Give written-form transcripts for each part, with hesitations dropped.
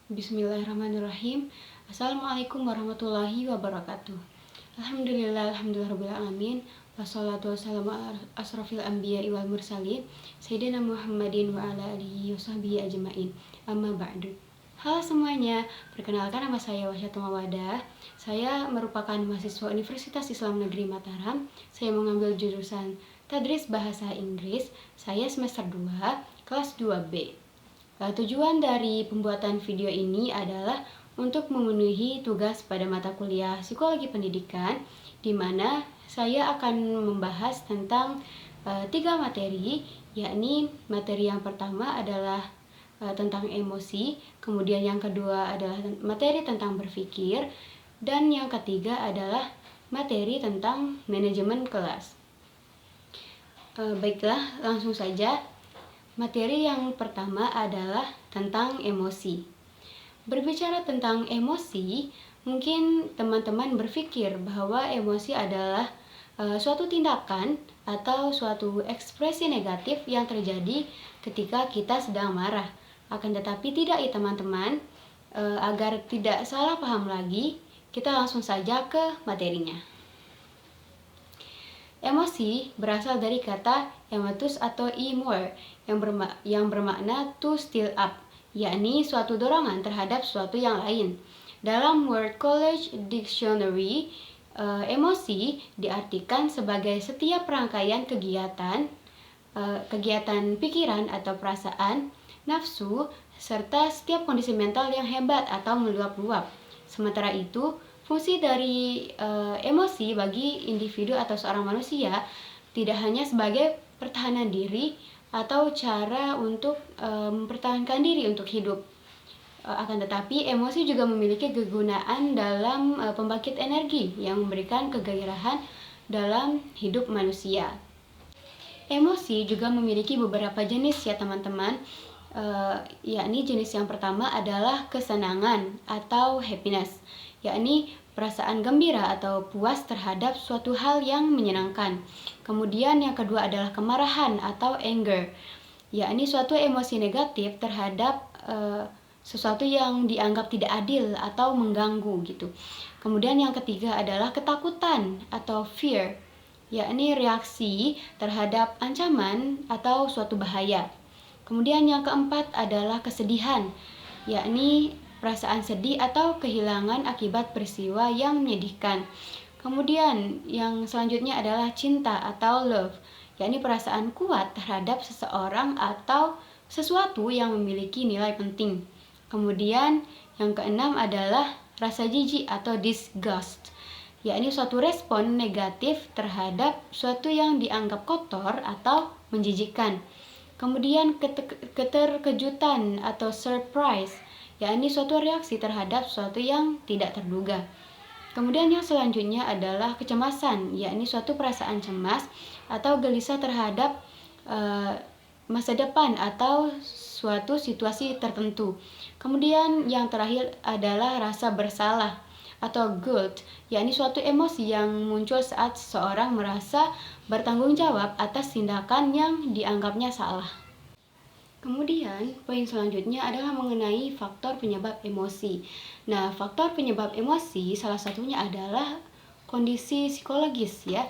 Bismillahirrahmanirrahim. Assalamualaikum warahmatullahi wabarakatuh. Alhamdulillahirrahmanirrahim. Wassalatu wassalamu ala asrafil anbiya'i wal mursalin Sayyidina Muhammadin wa ala alihi wa sahbihi ajma'in. Amma ba'du. Halo semuanya, perkenalkan nama saya Wasyatun Mawadah. Saya merupakan mahasiswa Universitas Islam Negeri Mataram. Saya mengambil jurusan Tadris Bahasa Inggris. Saya semester 2, kelas 2B. Tujuan dari pembuatan video ini adalah untuk memenuhi tugas pada mata kuliah Psikologi Pendidikan, di mana saya akan membahas tentang 3 materi, yakni materi yang pertama adalah tentang emosi, kemudian yang kedua adalah materi tentang berpikir, dan yang ketiga adalah materi tentang manajemen kelas. Baiklah, langsung saja. Materi yang pertama adalah tentang emosi. Berbicara tentang emosi, mungkin teman-teman berpikir bahwa emosi adalah suatu tindakan atau suatu ekspresi negatif yang terjadi ketika kita sedang marah. Akan tetapi tidak ya teman-teman, agar tidak salah paham lagi, kita langsung saja ke materinya. Emosi berasal dari kata emotus atau imor yang bermakna to stir up, yakni suatu dorongan terhadap suatu yang lain. Dalam Word College Dictionary, emosi diartikan sebagai setiap rangkaian kegiatan pikiran atau perasaan, nafsu, serta setiap kondisi mental yang hebat atau meluap-luap. Sementara itu, fungsi dari emosi bagi individu atau seorang manusia tidak hanya sebagai pertahanan diri atau cara untuk mempertahankan diri untuk hidup. Akan tetapi, emosi juga memiliki kegunaan dalam pembangkit energi yang memberikan kegairahan dalam hidup manusia. Emosi juga memiliki beberapa jenis ya teman-teman, yakni jenis yang pertama adalah kesenangan atau happiness, yakni perasaan gembira atau puas terhadap suatu hal yang menyenangkan. Kemudian yang kedua adalah kemarahan atau anger, yakni suatu emosi negatif terhadap sesuatu yang dianggap tidak adil atau mengganggu gitu. Kemudian yang ketiga adalah ketakutan atau fear, yakni reaksi terhadap ancaman atau suatu bahaya. Kemudian yang keempat adalah kesedihan, yakni perasaan sedih atau kehilangan akibat peristiwa yang menyedihkan. Kemudian yang selanjutnya adalah cinta atau love, yakni perasaan kuat terhadap seseorang atau sesuatu yang memiliki nilai penting. Kemudian yang keenam adalah rasa jijik atau disgust, yakni suatu respon negatif terhadap suatu yang dianggap kotor atau menjijikkan. Kemudian keterkejutan atau surprise, yakni suatu reaksi terhadap sesuatu yang tidak terduga. Kemudian yang selanjutnya adalah kecemasan, yakni suatu perasaan cemas atau gelisah terhadap masa depan atau suatu situasi tertentu. Kemudian yang terakhir adalah rasa bersalah atau guilt, yakni suatu emosi yang muncul saat seseorang merasa bertanggung jawab atas tindakan yang dianggapnya salah. Kemudian, poin selanjutnya adalah mengenai faktor penyebab emosi. Nah, faktor penyebab emosi salah satunya adalah kondisi psikologis ya.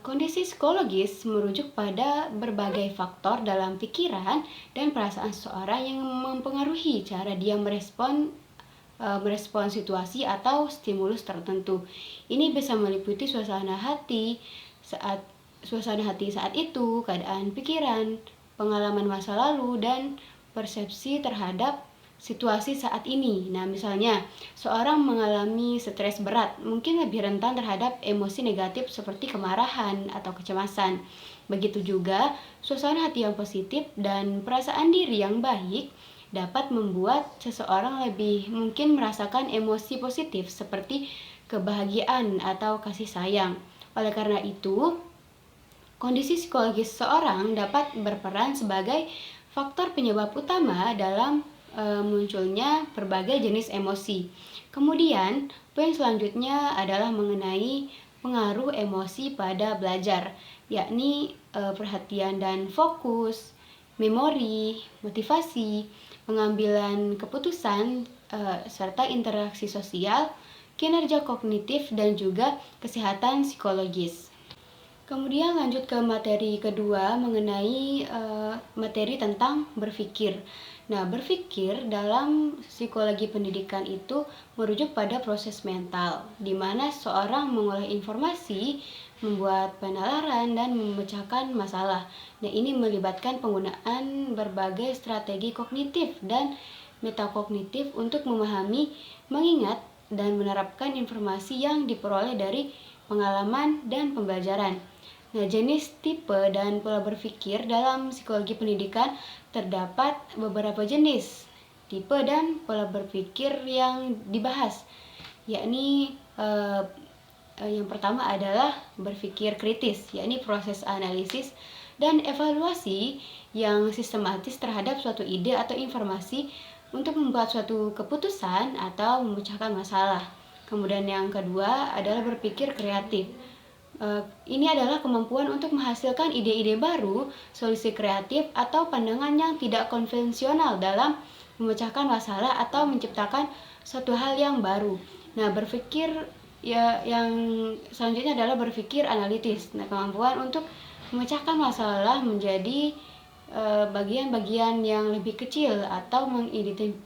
Kondisi psikologis merujuk pada berbagai faktor dalam pikiran dan perasaan seseorang yang mempengaruhi cara dia merespon situasi atau stimulus tertentu. Ini bisa meliputi suasana hati saat itu, keadaan pikiran, pengalaman masa lalu, dan persepsi terhadap situasi saat ini. Nah, misalnya seorang mengalami stres berat, mungkin lebih rentan terhadap emosi negatif seperti kemarahan atau kecemasan. Begitu juga suasana hati yang positif dan perasaan diri yang baik dapat membuat seseorang lebih mungkin merasakan emosi positif seperti kebahagiaan atau kasih sayang. Oleh karena itu, kondisi psikologis seseorang dapat berperan sebagai faktor penyebab utama dalam munculnya berbagai jenis emosi. Kemudian, poin selanjutnya adalah mengenai pengaruh emosi pada belajar, yakni perhatian dan fokus, memori, motivasi, pengambilan keputusan, serta interaksi sosial, kinerja kognitif, dan juga kesehatan psikologis. Kemudian lanjut ke materi kedua mengenai materi tentang berpikir. Nah, berpikir dalam psikologi pendidikan itu merujuk pada proses mental, di mana seorang mengolah informasi, membuat penalaran, dan memecahkan masalah. Nah, ini melibatkan penggunaan berbagai strategi kognitif dan metakognitif untuk memahami, mengingat, dan menerapkan informasi yang diperoleh dari pengalaman dan pembelajaran. Nah, jenis, tipe, dan pola berpikir dalam psikologi pendidikan terdapat beberapa jenis tipe dan pola berpikir yang dibahas, yakni yang pertama adalah berpikir kritis, yakni proses analisis dan evaluasi yang sistematis terhadap suatu ide atau informasi untuk membuat suatu keputusan atau memecahkan masalah. Kemudian yang kedua adalah berpikir kreatif. Ini adalah kemampuan untuk menghasilkan ide-ide baru, solusi kreatif, atau pandangan yang tidak konvensional dalam memecahkan masalah atau menciptakan suatu hal yang baru. Nah, berpikir yang selanjutnya adalah berpikir analitis. Nah, kemampuan untuk memecahkan masalah menjadi bagian-bagian yang lebih kecil atau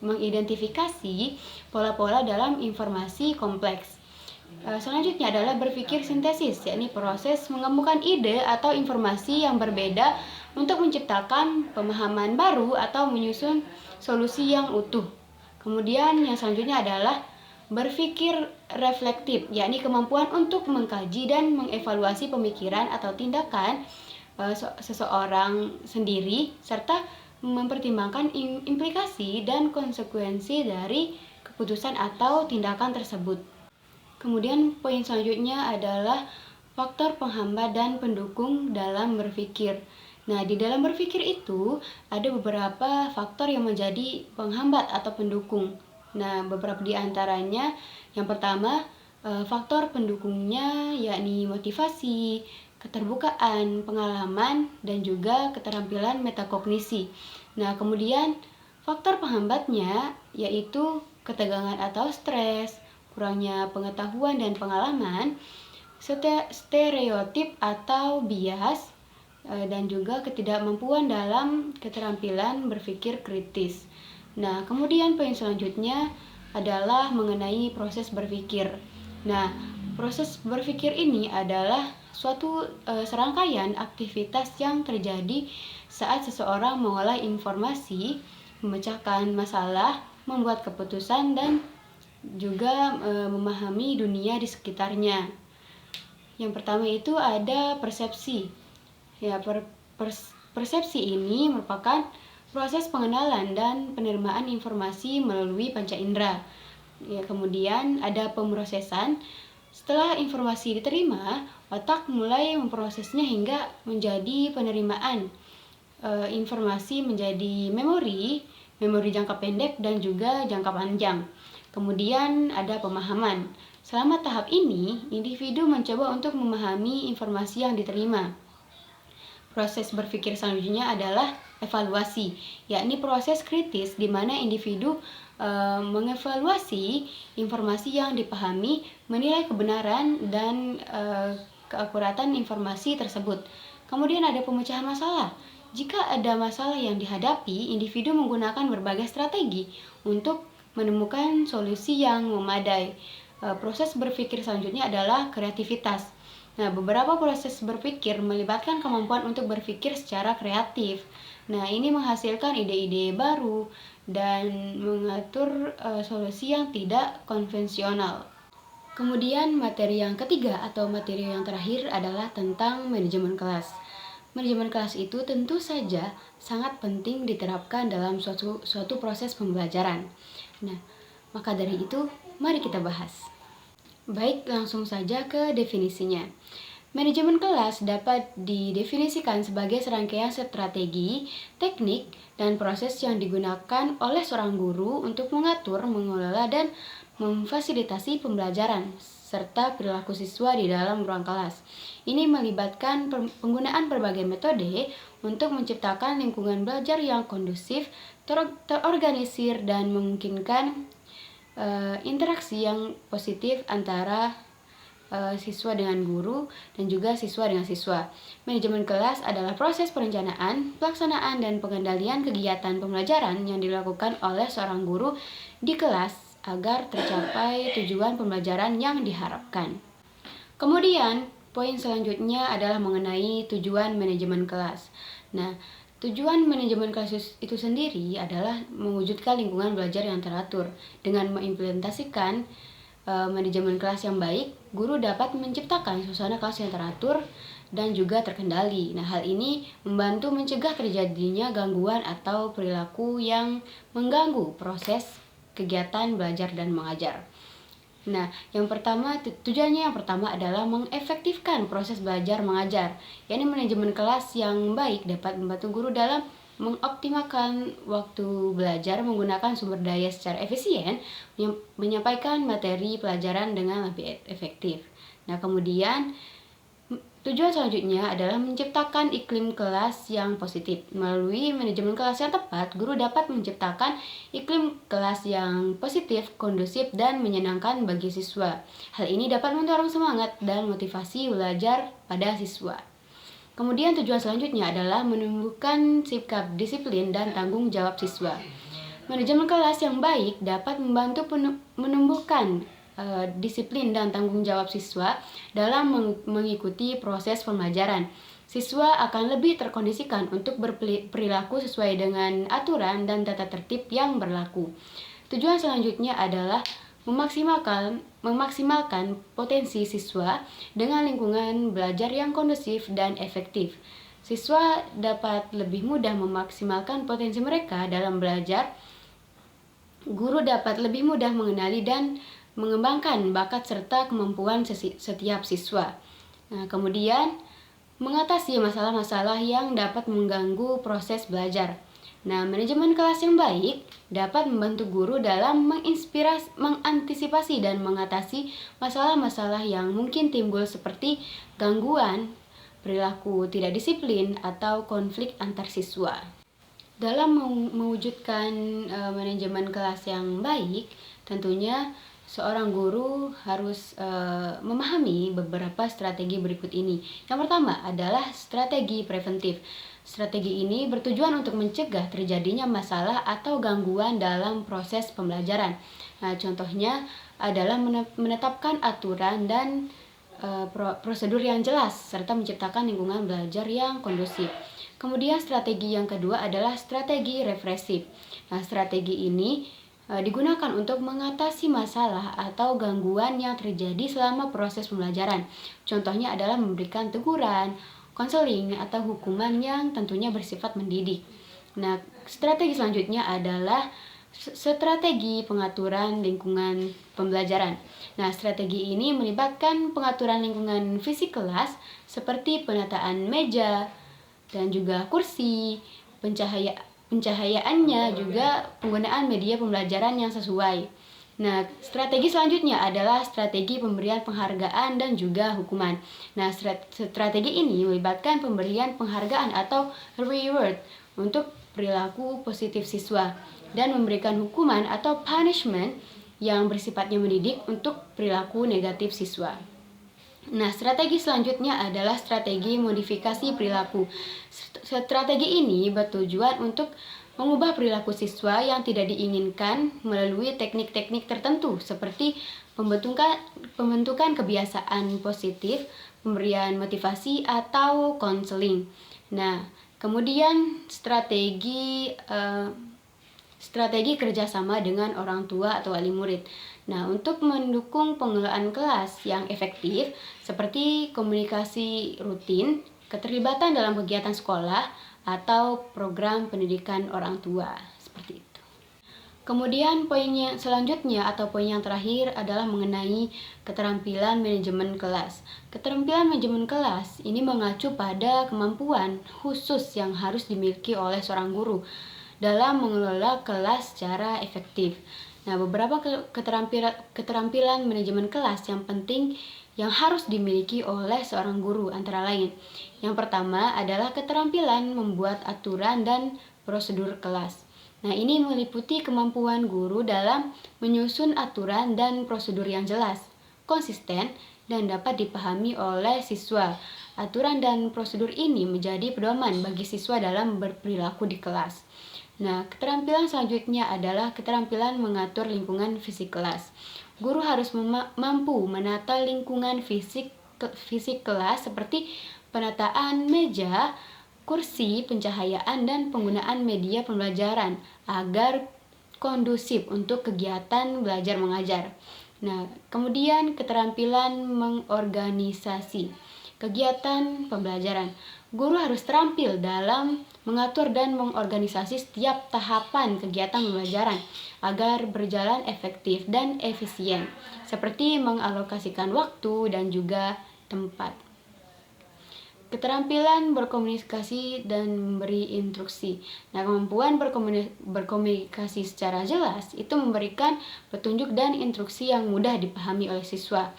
mengidentifikasi pola-pola dalam informasi kompleks. Selanjutnya adalah berpikir sintesis, yakni proses menggabungkan ide atau informasi yang berbeda untuk menciptakan pemahaman baru atau menyusun solusi yang utuh. Kemudian yang selanjutnya adalah berpikir reflektif, yakni kemampuan untuk mengkaji dan mengevaluasi pemikiran atau tindakan seseorang sendiri serta mempertimbangkan implikasi dan konsekuensi dari keputusan atau tindakan tersebut. Kemudian poin selanjutnya adalah faktor penghambat dan pendukung dalam berpikir. Nah, di dalam berpikir itu ada beberapa faktor yang menjadi penghambat atau pendukung. Nah, beberapa di antaranya, yang pertama, faktor pendukungnya yakni motivasi, keterbukaan, pengalaman, dan juga keterampilan metakognisi. Nah, kemudian faktor penghambatnya yaitu ketegangan atau stres, kurangnya pengetahuan dan pengalaman, stereotip atau bias, dan juga ketidakmampuan dalam keterampilan berpikir kritis. Nah, kemudian poin selanjutnya adalah mengenai proses berpikir. Nah, proses berpikir ini adalah suatu serangkaian aktivitas yang terjadi saat seseorang mengolah informasi, memecahkan masalah, membuat keputusan, dan juga memahami dunia di sekitarnya. Yang pertama itu ada persepsi. Ya, persepsi ini merupakan proses pengenalan dan penerimaan informasi melalui panca indera. Ya, kemudian ada pemrosesan. Setelah informasi diterima, otak mulai memprosesnya hingga menjadi penerimaan. Informasi menjadi memori jangka pendek dan juga jangka panjang. Kemudian ada pemahaman. Selama tahap ini, individu mencoba untuk memahami informasi yang diterima. Proses berpikir selanjutnya adalah evaluasi, yakni proses kritis di mana individu mengevaluasi informasi yang dipahami, menilai kebenaran dan keakuratan informasi tersebut. Kemudian ada pemecahan masalah. Jika ada masalah yang dihadapi, individu menggunakan berbagai strategi untuk menemukan solusi yang memadai. Proses berpikir selanjutnya adalah kreativitas. Nah, beberapa proses berpikir melibatkan kemampuan untuk berpikir secara kreatif. Nah, ini menghasilkan ide-ide baru dan mengatur solusi yang tidak konvensional. Kemudian materi yang ketiga atau materi yang terakhir adalah tentang manajemen kelas. Manajemen kelas itu tentu saja sangat penting diterapkan dalam suatu proses pembelajaran. Nah, maka dari itu, mari kita bahas. Baik, langsung saja ke definisinya. Manajemen kelas dapat didefinisikan sebagai serangkaian strategi, teknik, dan proses yang digunakan oleh seorang guru untuk mengatur, mengelola, dan memfasilitasi pembelajaran serta perilaku siswa di dalam ruang kelas. Ini melibatkan penggunaan berbagai metode untuk menciptakan lingkungan belajar yang kondusif, terorganisir dan memungkinkan interaksi yang positif antara siswa dengan guru dan juga siswa dengan siswa. Manajemen kelas adalah proses perencanaan, pelaksanaan, dan pengendalian kegiatan pembelajaran yang dilakukan oleh seorang guru di kelas agar tercapai tujuan pembelajaran yang diharapkan. Kemudian, poin selanjutnya adalah mengenai tujuan manajemen kelas. Nah, tujuan manajemen kelas itu sendiri adalah mewujudkan lingkungan belajar yang teratur. Dengan mengimplementasikan manajemen kelas yang baik, guru dapat menciptakan suasana kelas yang teratur dan juga terkendali. Nah, hal ini membantu mencegah terjadinya gangguan atau perilaku yang mengganggu proses kegiatan belajar dan mengajar. Nah, tujuannya yang pertama adalah mengefektifkan proses belajar mengajar. Yakni manajemen kelas yang baik dapat membantu guru dalam mengoptimalkan waktu belajar menggunakan sumber daya secara efisien, menyampaikan materi pelajaran dengan lebih efektif. Nah, kemudian tujuan selanjutnya adalah menciptakan iklim kelas yang positif. Melalui manajemen kelas yang tepat, guru dapat menciptakan iklim kelas yang positif, kondusif, dan menyenangkan bagi siswa. Hal ini dapat mendorong semangat dan motivasi belajar pada siswa. Kemudian tujuan selanjutnya adalah menumbuhkan sikap disiplin dan tanggung jawab siswa. Manajemen kelas yang baik dapat membantu menumbuhkan disiplin dan tanggung jawab siswa dalam mengikuti proses pembelajaran. Siswa akan lebih terkondisikan untuk berperilaku sesuai dengan aturan dan tata tertib yang berlaku. Tujuan selanjutnya adalah memaksimalkan potensi siswa dengan lingkungan belajar yang kondusif dan efektif. Siswa dapat lebih mudah memaksimalkan potensi mereka dalam belajar. Guru dapat lebih mudah mengenali dan mengembangkan bakat serta kemampuan setiap siswa. Nah, kemudian mengatasi masalah-masalah yang dapat mengganggu proses belajar. Nah, manajemen kelas yang baik dapat membantu guru dalam mengantisipasi dan mengatasi masalah-masalah yang mungkin timbul seperti gangguan, perilaku tidak disiplin, atau konflik antar siswa. Dalam mewujudkan manajemen kelas yang baik, tentunya seorang guru harus memahami beberapa strategi berikut ini. Yang pertama adalah strategi preventif. Strategi ini bertujuan untuk mencegah terjadinya masalah atau gangguan dalam proses pembelajaran. Nah, contohnya adalah menetapkan aturan dan prosedur yang jelas serta menciptakan lingkungan belajar yang kondusif. Kemudian strategi yang kedua adalah strategi refresif. Nah, strategi ini digunakan untuk mengatasi masalah atau gangguan yang terjadi selama proses pembelajaran. Contohnya adalah memberikan teguran, konseling, atau hukuman yang tentunya bersifat mendidik. Nah, strategi selanjutnya adalah strategi pengaturan lingkungan pembelajaran. Nah, strategi ini melibatkan pengaturan lingkungan fisik kelas seperti penataan meja dan juga kursi, pencahayaannya, juga penggunaan media pembelajaran yang sesuai. Nah, strategi selanjutnya adalah strategi pemberian penghargaan dan juga hukuman. Nah, strategi ini melibatkan pemberian penghargaan atau reward untuk perilaku positif siswa dan memberikan hukuman atau punishment yang bersifatnya mendidik untuk perilaku negatif siswa. Nah, strategi selanjutnya adalah strategi modifikasi perilaku. Strategi ini bertujuan untuk mengubah perilaku siswa yang tidak diinginkan melalui teknik-teknik tertentu seperti pembentukan kebiasaan positif, pemberian motivasi, atau konseling. Nah, kemudian strategi kerjasama dengan orang tua atau wali murid. Nah, untuk mendukung pengelolaan kelas yang efektif seperti komunikasi rutin, keterlibatan dalam kegiatan sekolah, atau program pendidikan orang tua, seperti itu. Kemudian poin yang selanjutnya atau poin yang terakhir adalah mengenai keterampilan manajemen kelas. Keterampilan manajemen kelas ini mengacu pada kemampuan khusus yang harus dimiliki oleh seorang guru dalam mengelola kelas secara efektif. Nah, beberapa keterampilan manajemen kelas yang penting yang harus dimiliki oleh seorang guru antara lain. Yang pertama adalah keterampilan membuat aturan dan prosedur kelas. Nah, ini meliputi kemampuan guru dalam menyusun aturan dan prosedur yang jelas, konsisten, dan dapat dipahami oleh siswa. Aturan dan prosedur ini menjadi pedoman bagi siswa dalam berperilaku di kelas. Nah, keterampilan selanjutnya adalah keterampilan mengatur lingkungan fisik kelas. Guru harus mampu menata lingkungan fisik kelas seperti penataan meja, kursi, pencahayaan, dan penggunaan media pembelajaran agar kondusif untuk kegiatan belajar mengajar. Nah, kemudian keterampilan mengorganisasi kegiatan pembelajaran. Guru harus terampil dalam mengatur dan mengorganisasi setiap tahapan kegiatan pembelajaran agar berjalan efektif dan efisien, seperti mengalokasikan waktu dan juga tempat. Keterampilan berkomunikasi dan memberi instruksi. Nah, kemampuan berkomunikasi secara jelas itu memberikan petunjuk dan instruksi yang mudah dipahami oleh siswa.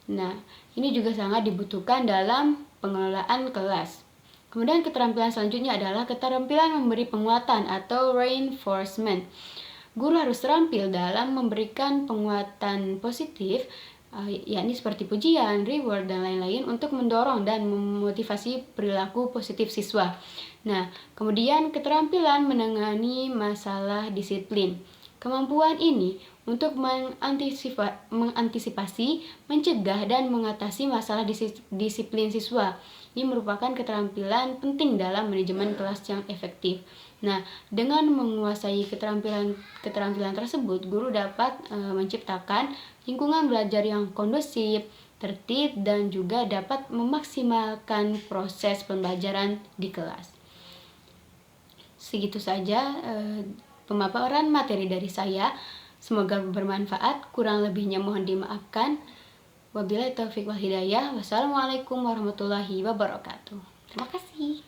Nah, ini juga sangat dibutuhkan dalam pengelolaan kelas. Kemudian keterampilan selanjutnya adalah keterampilan memberi penguatan atau reinforcement. Guru harus terampil dalam memberikan penguatan positif, yakni seperti pujian, reward, dan lain-lain untuk mendorong dan memotivasi perilaku positif siswa. Nah, kemudian keterampilan menangani masalah disiplin. Kemampuan ini untuk mengantisipasi, mencegah, dan mengatasi masalah disiplin siswa. Ini merupakan keterampilan penting dalam manajemen kelas yang efektif. Nah, dengan menguasai keterampilan tersebut, guru dapat menciptakan lingkungan belajar yang kondusif, tertib, dan juga dapat memaksimalkan proses pembelajaran di kelas. Segitu saja pemaparan materi dari saya. Semoga bermanfaat, kurang lebihnya mohon dimaafkan. Wabillahi taufiq wal hidayah. Wassalamualaikum warahmatullahi wabarakatuh. Terima kasih.